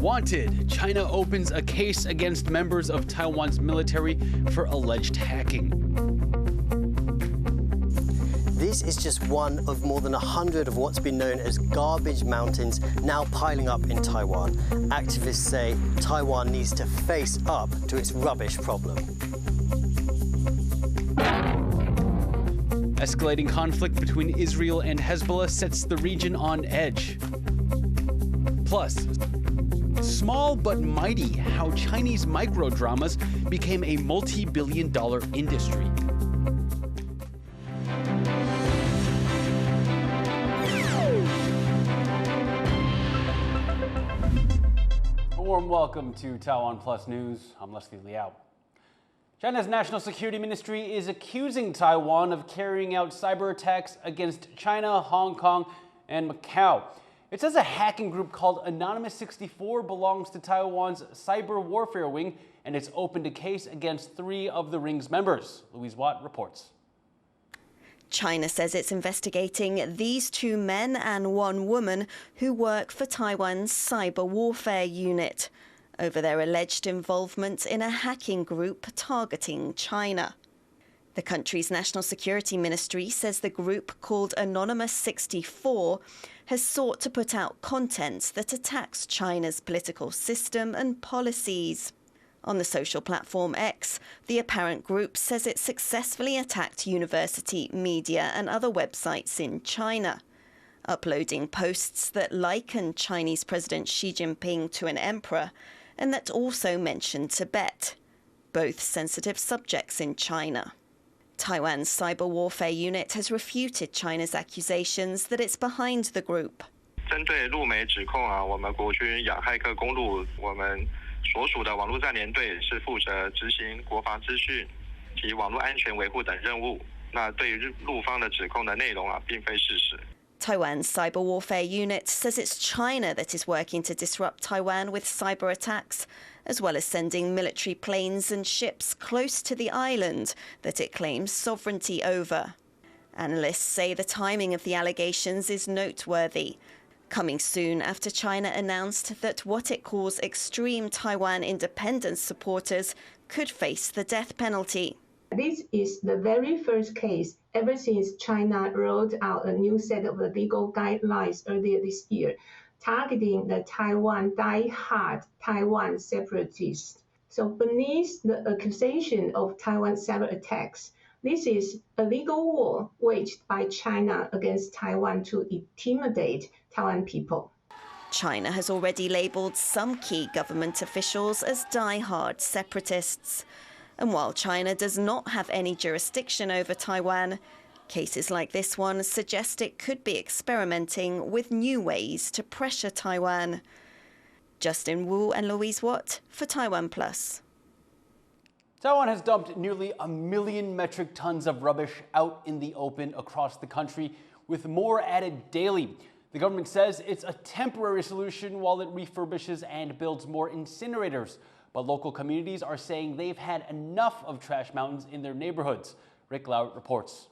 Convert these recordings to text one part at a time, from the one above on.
Wanted, China opens a case against members of Taiwan's military for alleged hacking. This is just one of more than 100 of what's been known as garbage mountains now piling up in Taiwan. Activists say Taiwan needs to face up to its rubbish problem. Escalating conflict between Israel and Hezbollah sets the region on edge. Plus, small but mighty, how Chinese microdramas became a multi-billion-dollar industry. A warm welcome to TaiwanPlus News. I'm Liao. China's National Security Ministry is accusing Taiwan of carrying out cyber attacks against China, Hong Kong, and Macau. It says a hacking group called Anonymous 64 belongs to Taiwan's cyber warfare wing, and it's opened a case against 3 of the ring's members. Louise Watt reports. China says it's investigating these 2 men and 1 woman who work for Taiwan's cyber warfare unit over their alleged involvement in a hacking group targeting China. The country's National Security Ministry says the group, called Anonymous 64, has sought to put out content that attacks China's political system and policies. On the social platform X, the apparent group says it successfully attacked university, media and other websites in China, uploading posts that liken Chinese President Xi Jinping to an emperor and that also mention Tibet, both sensitive subjects in China. Taiwan's cyber warfare unit has refuted China's accusations that it's behind the group. 针对陆媒指控我们国军仰骇客公路，我们所属的网络战联队是负责执行国防资讯及网络安全维护等任务。那对于陆方的指控的内容并非事实。 Taiwan's cyber warfare unit says it's China that is working to disrupt Taiwan with cyber attacks, as well as sending military planes and ships close to the island that it claims sovereignty over. Analysts say the timing of the allegations is noteworthy, coming soon after China announced that what it calls extreme Taiwan independence supporters could face the death penalty. This is the very first case ever since China rolled out a new set of legal guidelines earlier this year, targeting the die-hard Taiwan separatists. So beneath the accusation of Taiwan cyber attacks, this is a legal war waged by China against Taiwan to intimidate Taiwan people. China has already labelled some key government officials as die-hard separatists. And while China does not have any jurisdiction over Taiwan, cases like this one suggest it could be experimenting with new ways to pressure Taiwan. Justin Wu and Louise Watt for TaiwanPlus. Taiwan has dumped nearly 1 million metric tons of rubbish out in the open across the country, with more added daily. The government says it's a temporary solution while it refurbishes and builds more incinerators. But local communities are saying they've had enough of trash mountains in their neighborhoods. Liao reports.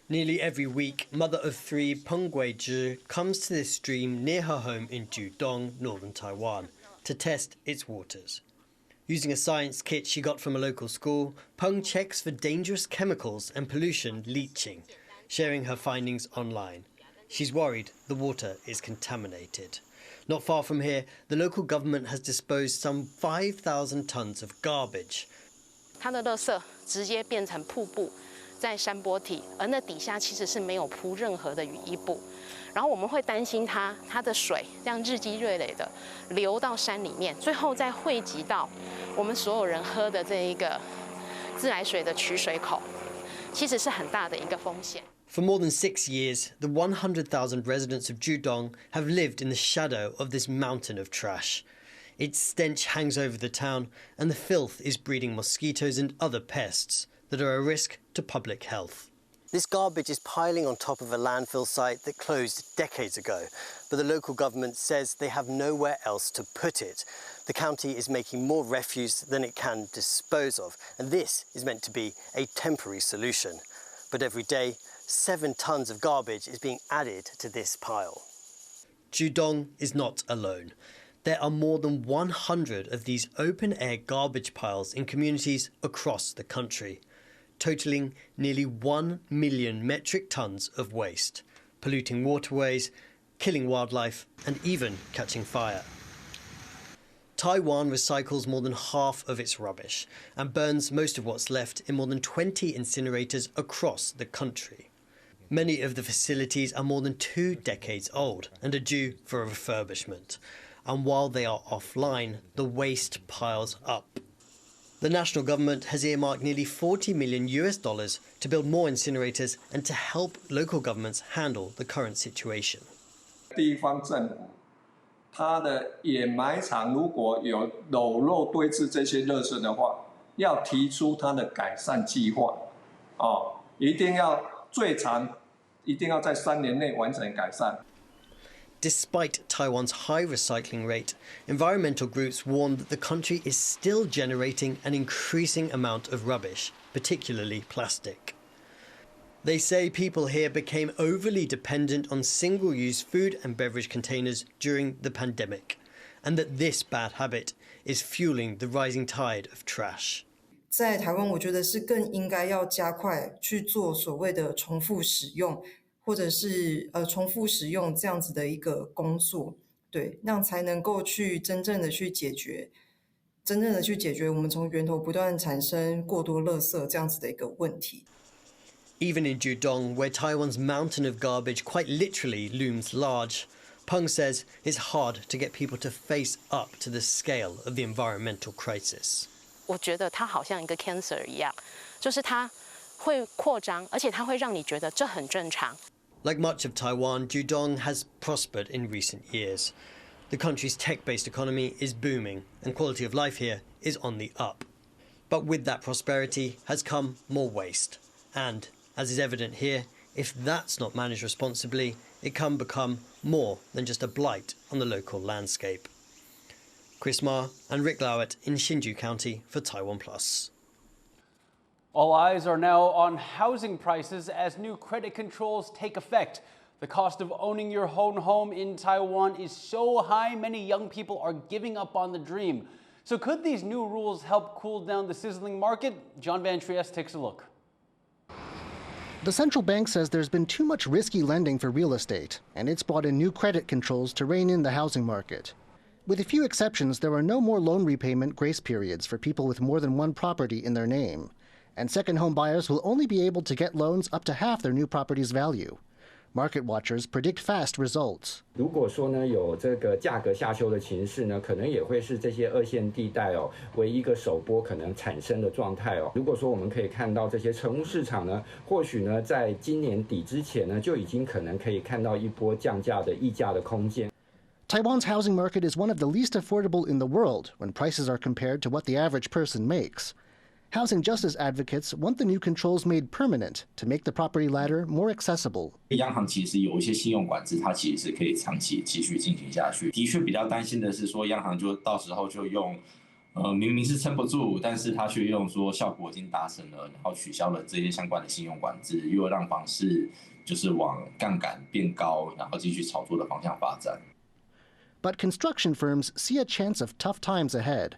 Nearly every week, mother of 3 Peng Guizhi comes to this stream near her home in Judong, northern Taiwan, to test its waters. Using a science kit she got from a local school, Peng checks for dangerous chemicals and pollution leaching, sharing her findings online. She's worried the water is contaminated. Not far from here, the local government has disposed some 5,000 tons of garbage. 它的垃圾直接变成瀑布，在山坡体，而那底下其实是没有铺任何的雨衣布。然后我们会担心它的水这样日积月累的流到山里面，最后再汇集到我们所有人喝的这一个自来水的取水口，其实是很大的一个风险。 For more than 6 years, the 100,000 residents of Judong have lived in the shadow of this mountain of trash. Its stench hangs over the town, and the filth is breeding mosquitoes and other pests that are a risk to public health. This garbage is piling on top of a landfill site that closed decades ago, but the local government says they have nowhere else to put it. The county is making more refuse than it can dispose of, and this is meant to be a temporary solution. But every day, 7 tons of garbage is being added to this pile. Judong is not alone. There are more than 100 of these open-air garbage piles in communities across the country, totaling nearly 1 million metric tons of waste, polluting waterways, killing wildlife, and even catching fire. Taiwan recycles more than half of its rubbish and burns most of what's left in more than 20 incinerators across the country. Many of the facilities are more than 2 decades old and are due for a refurbishment. And while they are offline, the waste piles up. The national government has earmarked nearly $40 million to build more incinerators and to help local governments handle the current situation. 地方政府，它的掩埋场如果有裸露堆置这些垃圾的话，要提出它的改善计划，一定要最长，一定要在3年内完成改善。 Despite Taiwan's high recycling rate, environmental groups warn that the country is still generating an increasing amount of rubbish, particularly plastic. They say people here became overly dependent on single-use food and beverage containers during the pandemic, and that this bad habit is fueling the rising tide of trash. 在台湾，我觉得是更应该要加快去做所谓的重复使用。 或者是重复使用这样子的一个工作，对，那样才能够去真正的去解决我们从源头不断产生过多垃圾这样子的一个问题。Even in Judong, where Taiwan's mountain of garbage quite literally looms large, Peng says it's hard to get people to face up to the scale of the environmental crisis. 我觉得它好像一个 cancer 一样，就是它会扩张，而且它会让你觉得这很正常。 Like much of Taiwan, Judong has prospered in recent years. The country's tech-based economy is booming, and quality of life here is on the up. But with that prosperity has come more waste. And, as is evident here, if that's not managed responsibly, it can become more than just a blight on the local landscape. Chris Ma and Rick Liao in Hsinchu County for TaiwanPlus. All eyes are now on housing prices as new credit controls take effect. The cost of owning your own home in Taiwan is so high, many young people are giving up on the dream. So could these new rules help cool down the sizzling market? John Van Trieste takes a look. The central bank says there's been too much risky lending for real estate, and it's brought in new credit controls to rein in the housing market. With a few exceptions, there are no more loan repayment grace periods for people with more than one property in their name. And second home buyers will only be able to get loans up to half their new property's value. Market watchers predict fast results. 如果说呢有这个价格下修的情势呢，可能也会是这些2线地带为一个首波可能产生的状态如果说我们可以看到这些成屋市场呢，或许呢在今年底之前呢，就已经可能可以看到一波降价的溢价的空间。 Taiwan's housing market is one of the least affordable in the world when prices are compared to what the average person makes. Housing justice advocates want the new controls made permanent to make the property ladder more accessible. 央行其实有一些信用管制，它其实是可以长期继续进行下去。的确比较担心的是说，央行就到时候就用，明明是撑不住，但是他却用说效果已经达成了，然后取消了这些相关的信用管制，又让房市就是往杠杆变高，然后继续炒作的方向发展。But construction firms see a chance of tough times ahead.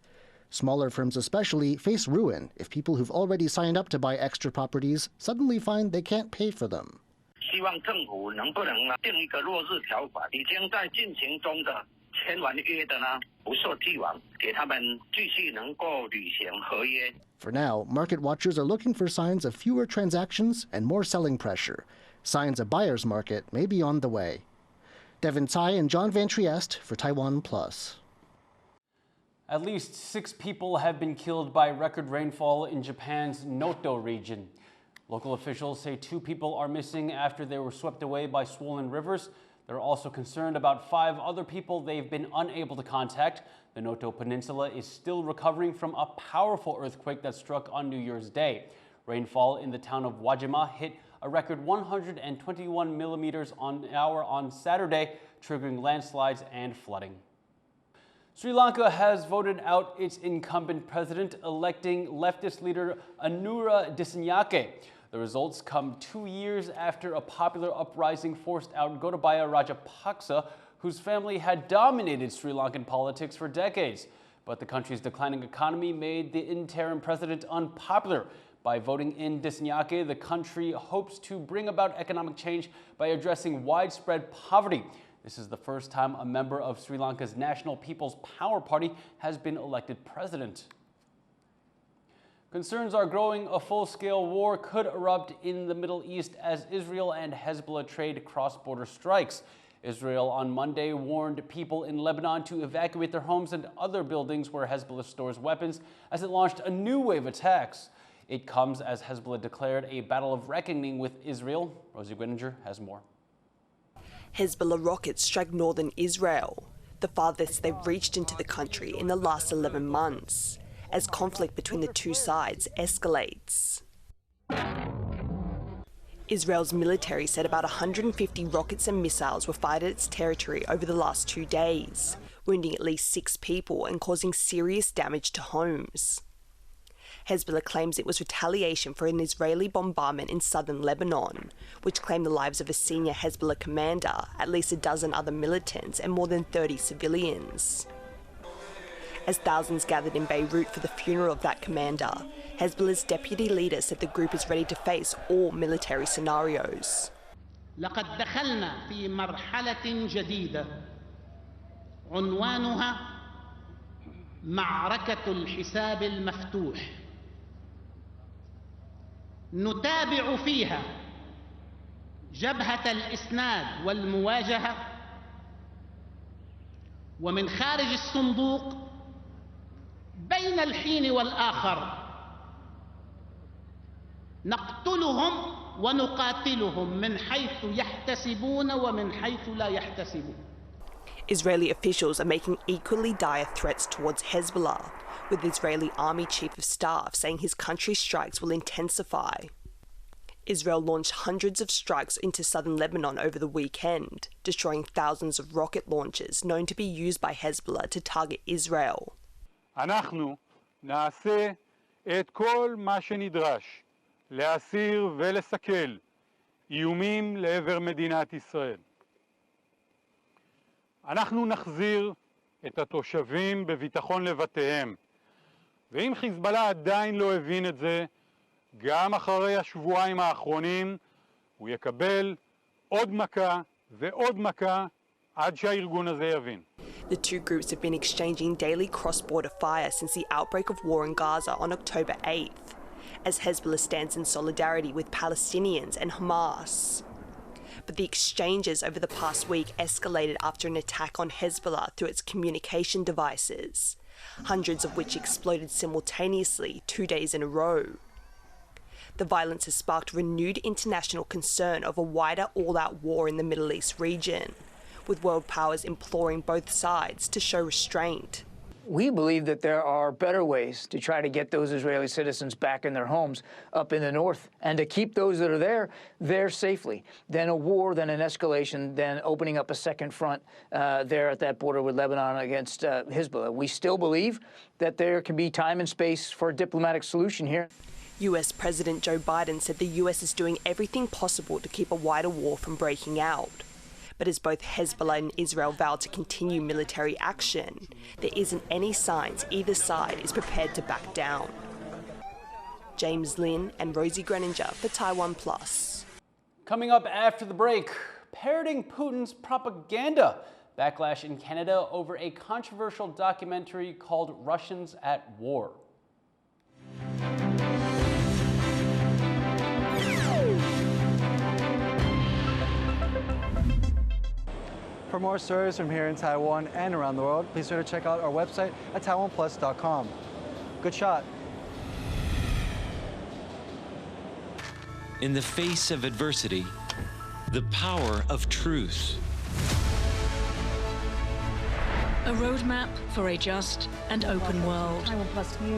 Smaller firms especially face ruin if people who've already signed up to buy extra properties suddenly find they can't pay for them. 希望政府能不能定一个落日条款，已经在进行中的签完约的呢，不受既往，给他们继续能够履行合约。 For now, market watchers are looking for signs of fewer transactions and more selling pressure. Signs a buyer's market may be on the way. Devin Tsai and John Van Trieste for TaiwanPlus. At least 6 people have been killed by record rainfall in Japan's Noto region. Local officials say 2 people are missing after they were swept away by swollen rivers. They're also concerned about 5 other people they've been unable to contact. The Noto Peninsula is still recovering from a powerful earthquake that struck on New Year's Day. Rainfall in the town of Wajima hit a record 121 millimeters an hour on Saturday, triggering landslides and flooding. Sri Lanka has voted out its incumbent president, electing leftist leader Anura Dissanayake. The results come 2 years after a popular uprising forced out Gotabaya Rajapaksa, whose family had dominated Sri Lankan politics for decades. But the country's declining economy made the interim president unpopular. By voting in Disnyake, the country hopes to bring about economic change by addressing widespread poverty. This is the first time a member of Sri Lanka's National People's Power Party has been elected president. Concerns are growing a full-scale war could erupt in the Middle East as Israel and Hezbollah trade cross-border strikes. Israel on Monday warned people in Lebanon to evacuate their homes and other buildings where Hezbollah stores weapons as it launched a new wave of attacks. It comes as Hezbollah declared a battle of reckoning with Israel. Rosie Gwinninger has more. Hezbollah rockets strike northern Israel, the farthest they've reached into the country in the last 11 months, as conflict between the two sides escalates. Israel's military said about 150 rockets and missiles were fired at its territory over the last 2 days, wounding at least 6 people and causing serious damage to homes. Hezbollah claims it was retaliation for an Israeli bombardment in southern Lebanon, which claimed the lives of a senior Hezbollah commander, at least a dozen other militants, and more than 30 civilians. As thousands gathered in Beirut for the funeral of that commander, Hezbollah's deputy leader said the group is ready to face all military scenarios. لقد دخلنا في مرحلة جديدة عنوانها معركة الحساب المفتوح نتابع فيها جبهة الإسناد والمواجهة ومن خارج الصندوق بين الحين والآخر نقتلهم ونقاتلهم من حيث يحتسبون ومن حيث لا يحتسبون. Israeli officials are making equally dire threats towards Hezbollah, with Israeli Army Chief of Staff saying his country's strikes will intensify. Israel launched hundreds of strikes into southern Lebanon over the weekend, destroying thousands of rocket launchers known to be used by Hezbollah to target Israel. אנחנו נעשה את כל מה שנדרש להסיר ולסכל איומים לעבר מדינת ישראל. אנחנו נחזיר את התושבים בביטחון לבתיהם. ואם חיזבאללה עדיין לא הבין את זה, גם אחרי השבועיים האחרונים הוא יקבל עוד מכה ועוד מכה עד שהארגון הזה יבין. The two groups have been exchanging daily cross-border fire since the outbreak of war in Gaza on October 8th, as Hezbollah stands in solidarity with Palestinians and Hamas. But the exchanges over the past week escalated after an attack on Hezbollah through its communication devices, hundreds of which exploded simultaneously 2 days in a row. The violence has sparked renewed international concern of a wider all-out war in the Middle East region, with world powers imploring both sides to show restraint. We believe that there are better ways to try to get those Israeli citizens back in their homes up in the north and to keep those that are there safely than a war, than an escalation, than opening up a second front there at that border with Lebanon against Hezbollah. We still believe that there can be time and space for a diplomatic solution here. US President Joe Biden said the US is doing everything possible to keep a wider war from breaking out. But as both Hezbollah and Israel vow to continue military action, there isn't any signs either side is prepared to back down. James Lin and Rosie Greninger for TaiwanPlus. Coming up after the break, parroting Putin's propaganda. Backlash in Canada over a controversial documentary called Russians at War. For more stories from here in Taiwan and around the world, please sure to check out our website at TaiwanPlus.com. Good shot. In the face of adversity, the power of truth. A roadmap for a just and open world,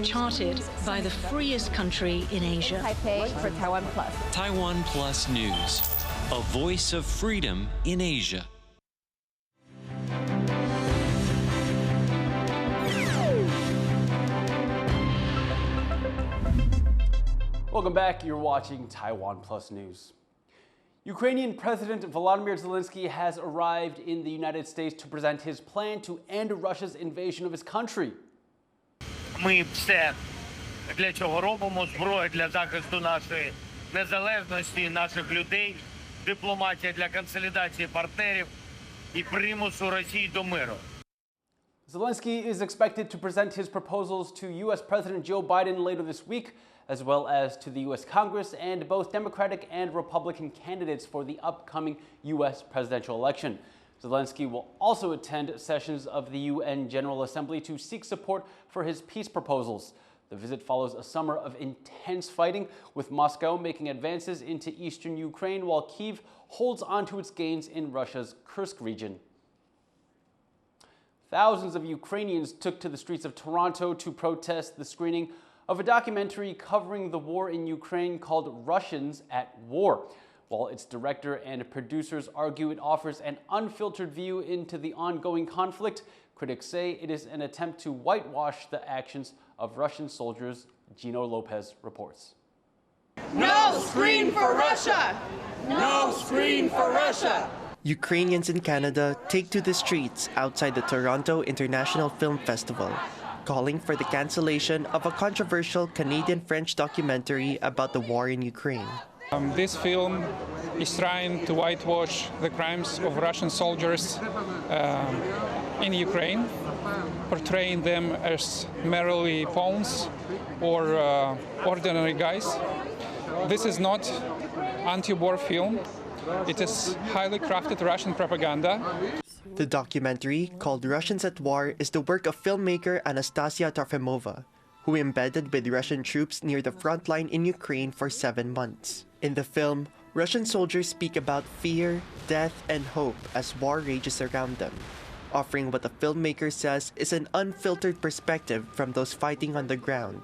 charted by the freest country in Asia. Taipei for Taiwan Plus. Taiwan Plus News, a voice of freedom in Asia. Welcome back. You're watching Taiwan Plus News. Ukrainian President Volodymyr Zelenskyy has arrived in the United States to present his plan to end Russia's invasion of his country. Ми все для цього робимо, зброя для захисту нашої незалежності, наших людей, дипломатія для консолідації партнерів і примусу Росії до миру. Zelenskyy is expected to present his proposals to U.S. President Joe Biden later this week, as well as to the U.S. Congress and both Democratic and Republican candidates for the upcoming U.S. presidential election. Zelenskyy will also attend sessions of the UN General Assembly to seek support for his peace proposals. The visit follows a summer of intense fighting, with Moscow making advances into eastern Ukraine while Kyiv holds on to its gains in Russia's Kursk region. Thousands of Ukrainians took to the streets of Toronto to protest the screening of a documentary covering the war in Ukraine called Russians at War. While its director and producers argue it offers an unfiltered view into the ongoing conflict, critics say it is an attempt to whitewash the actions of Russian soldiers. Gino Lopez reports. No screen for Russia! No screen for Russia! Ukrainians in Canada take to the streets outside the Toronto International Film Festival, calling for the cancellation of a controversial Canadian-French documentary about the war in Ukraine. This film is trying to whitewash the crimes of Russian soldiers in Ukraine, portraying them as merely pawns or ordinary guys. This is not anti-war film. It is highly crafted Russian propaganda. The documentary, called Russians at War, is the work of filmmaker Anastasia Trofimova, who embedded with Russian troops near the front line in Ukraine for 7 months. In the film, Russian soldiers speak about fear, death, and hope as war rages around them, offering what the filmmaker says is an unfiltered perspective from those fighting on the ground.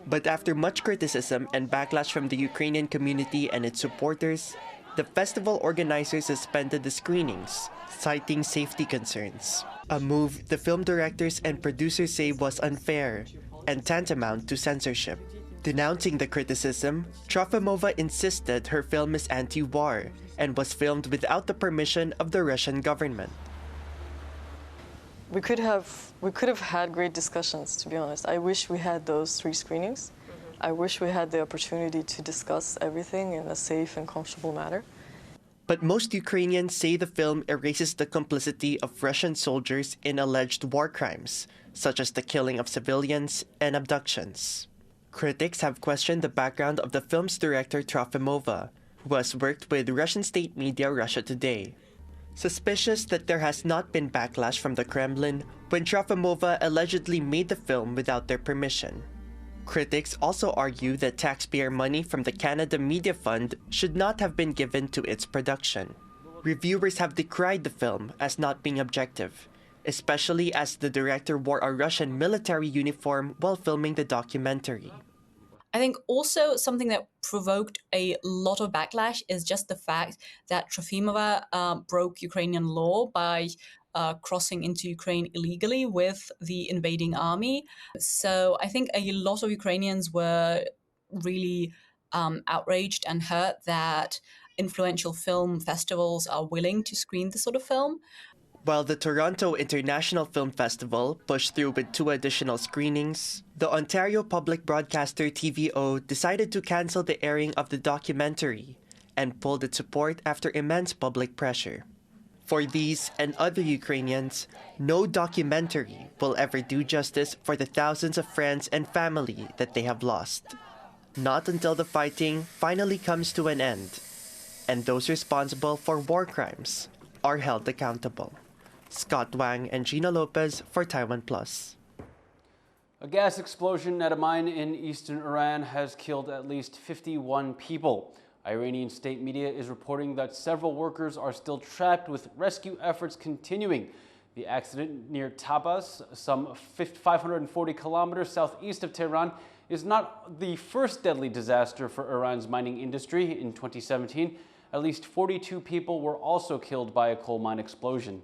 But after much criticism and backlash from the Ukrainian community and its supporters, the festival organizers suspended the screenings, citing safety concerns. A move the film directors and producers say was unfair and tantamount to censorship. Denouncing the criticism, Trofimova insisted her film is anti-war and was filmed without the permission of the Russian government. We could have had great discussions, to be honest. I wish we had those 3 screenings. I wish we had the opportunity to discuss everything in a safe and comfortable manner. But most Ukrainians say the film erases the complicity of Russian soldiers in alleged war crimes, such as the killing of civilians and abductions. Critics have questioned the background of the film's director Trofimova, who has worked with Russian state media Russia Today. Suspicious that there has not been backlash from the Kremlin when Trofimova allegedly made the film without their permission. Critics also argue that taxpayer money from the Canada Media Fund should not have been given to its production. Reviewers have decried the film as not being objective, especially as the director wore a Russian military uniform while filming the documentary. I think also something that provoked a lot of backlash is just the fact that Trofimova broke Ukrainian law by crossing into Ukraine illegally with the invading army. So I think a lot of Ukrainians were really outraged and hurt that influential film festivals are willing to screen this sort of film. While the Toronto International Film Festival pushed through with 2 additional screenings, the Ontario Public Broadcaster TVO decided to cancel the airing of the documentary and pulled its support after immense public pressure. For these and other Ukrainians, no documentary will ever do justice for the thousands of friends and family that they have lost. Not until the fighting finally comes to an end, and those responsible for war crimes are held accountable. Scott Wang and Gina Lopez for TaiwanPlus. A gas explosion at a mine in eastern Iran has killed at least 51 people. Iranian state media is reporting that several workers are still trapped, with rescue efforts continuing. The accident near Tabriz, some 540 kilometers southeast of Tehran, is not the first deadly disaster for Iran's mining industry. In 2017, at least 42 people were also killed by a coal mine explosion.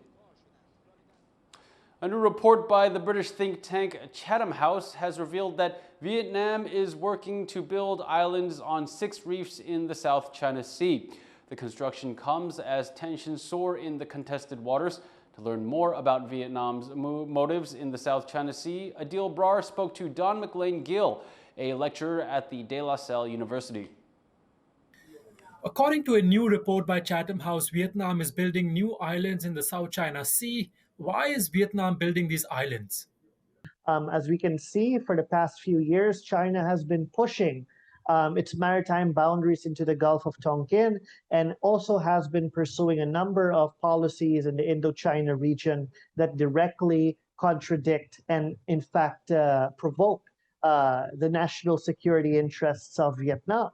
A new report by the British think tank Chatham House has revealed that Vietnam is working to build islands on 6 reefs in the South China Sea. The construction comes as tensions soar in the contested waters. To learn more about Vietnam's motives in the South China Sea, Adil Brar spoke to Don McLean-Gill, a lecturer at the De La Salle University. According to a new report by Chatham House, Vietnam is building new islands in the South China Sea. Why is Vietnam building these islands? As we can see, for the past few years, China has been pushing its maritime boundaries into the Gulf of Tonkin and also has been pursuing a number of policies in the Indochina region that directly contradict and, in fact, provoke the national security interests of Vietnam.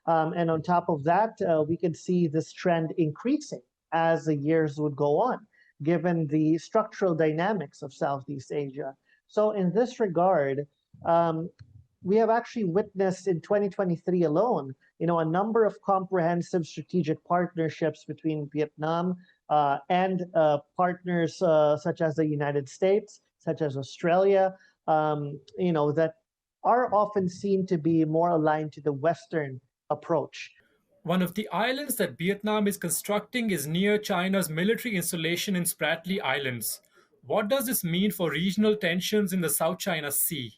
And on top of that, we can see this trend increasing as the years would go on, given the structural dynamics of Southeast Asia. So in this regard, we have actually witnessed in 2023 alone, a number of comprehensive strategic partnerships between Vietnam and partners such as the United States, such as Australia, that are often seen to be more aligned to the Western approach. One of the islands that Vietnam is constructing is near China's military installation in Spratly Islands. What does this mean for regional tensions in the South China Sea?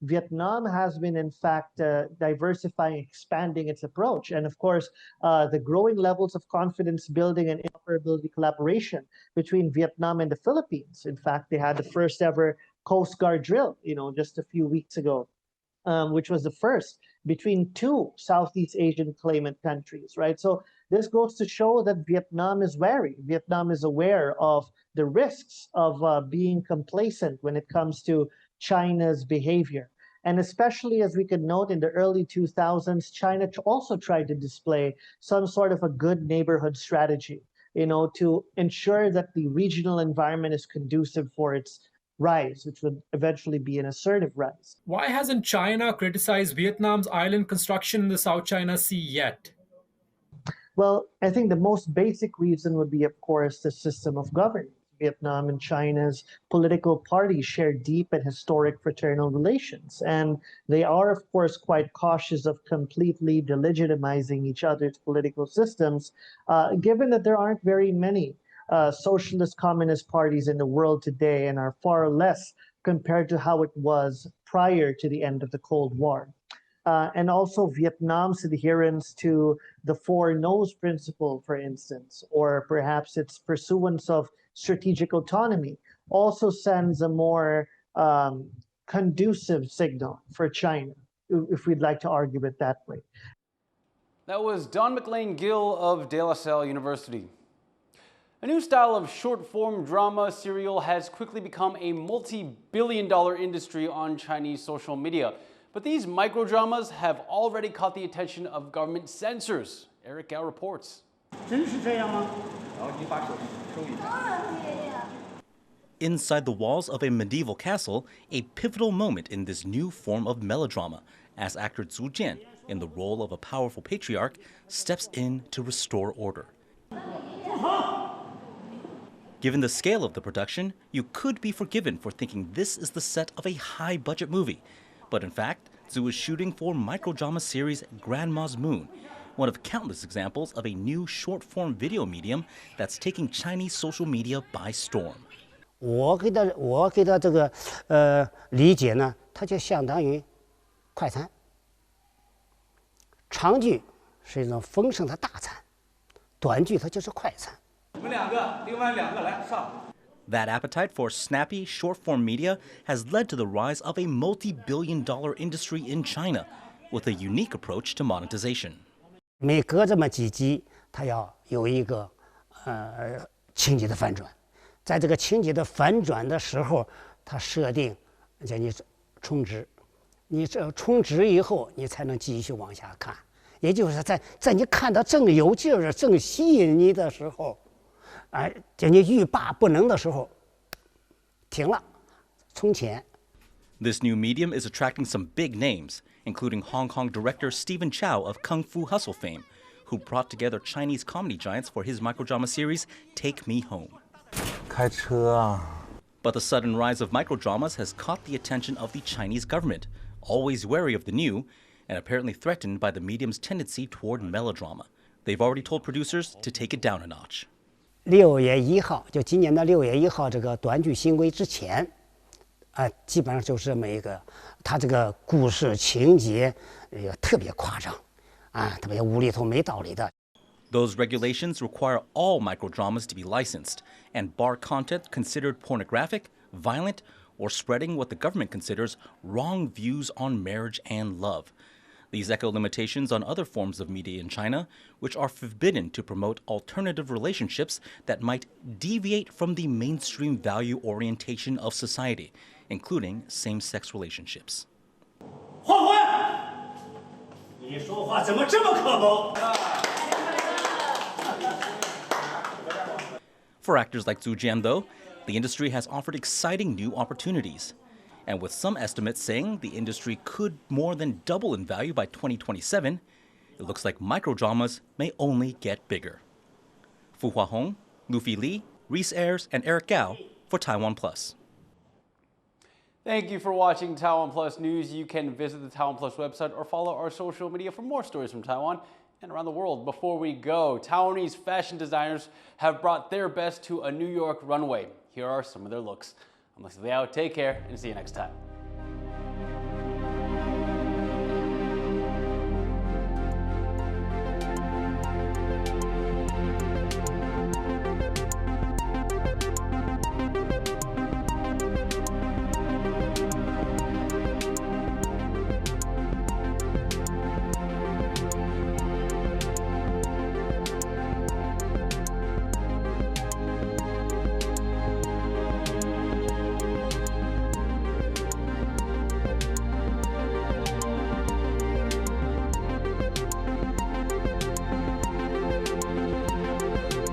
Vietnam has been, in fact, diversifying, expanding its approach. And of course, the growing levels of confidence building and interoperability collaboration between Vietnam and the Philippines. In fact, they had the first ever Coast Guard drill, just a few weeks ago, which was the first between 2 Southeast Asian claimant countries, right? So this goes to show that Vietnam is wary. Vietnam is aware of the risks of being complacent when it comes to China's behavior. And especially as we can note in the early 2000s, China also tried to display some sort of a good neighborhood strategy, to ensure that the regional environment is conducive for its rise, which would eventually be an assertive rise. Why hasn't China criticized Vietnam's island construction in the South China Sea yet? Well, I think the most basic reason would be, of course, the system of governance. Vietnam and China's political parties share deep and historic fraternal relations, and they are, of course, quite cautious of completely delegitimizing each other's political systems, given that there aren't very many socialist communist parties in the world today and are far less compared to how it was prior to the end of the Cold War. And also Vietnam's adherence to the Four No's principle, for instance, or perhaps its pursuance of strategic autonomy, also sends a more conducive signal for China, if we'd like to argue it that way. That was Don McLean-Gill of De La Salle University. A new style of short-form drama serial has quickly become a multi-billion-dollar industry on Chinese social media. But these microdramas have already caught the attention of government censors. Eric Gao reports. Inside the walls of a medieval castle, a pivotal moment in this new form of melodrama, as actor Zhu Jian, in the role of a powerful patriarch, steps in to restore order. Given the scale of the production, you could be forgiven for thinking this is the set of a high-budget movie. But in fact, Zhu is shooting for microdrama series Grandma's Moon, one of countless examples of a new short-form video medium that's taking Chinese social media by storm. 我给他这个理解呢，它就相当于快餐。长剧是一种丰盛的大餐，短剧它就是快餐。你们两个，另外两个来上。 That appetite for snappy, short-form media has led to the rise of a multi-billion-dollar industry in China, with a unique approach to monetization. 每隔这么几集，它要有一个情节的反转，在这个情节的反转的时候，它设定叫你充值，你这充值以后，你才能继续往下看。也就是在你看到正有劲儿、正吸引你的时候。 叫你欲罢不能的时候，停了，充钱。 This new medium is attracting some big names, including Hong Kong director Stephen Chow of Kung Fu Hustle fame, who brought together Chinese comedy giants for his microdrama series Take Me Home. 开车啊！ But the sudden rise of microdramas has caught the attention of the Chinese government, always wary of the new, and apparently threatened by the medium's tendency toward melodrama. They've already told producers to take it down a notch. 6月1号，就今年的6月1号，这个短剧新规之前，基本上就是这么一个，它这个故事情节特别夸张，特别无厘头、没道理的。 Those regulations require all microdramas to be licensed and bar content considered pornographic, violent, or spreading what the government considers wrong views on marriage and love. These echo limitations on other forms of media in China, which are forbidden to promote alternative relationships that might deviate from the mainstream value orientation of society, including same-sex relationships. 换换，你说话怎么这么可谋？ For actors like Zhu Jian, though, the industry has offered exciting new opportunities. And with some estimates saying the industry could more than double in value by 2027, it looks like microdramas may only get bigger. Fu Huahong, Luffy Li, Reese Ayers, and Eric Gao for TaiwanPlus. Thank you for watching Taiwan Plus News. You can visit the Taiwan Plus website or follow our social media for more stories from Taiwan and around the world. Before we go, Taiwanese fashion designers have brought their best to a New York runway. Here are some of their looks. I'm Liao. Take care and see you next time.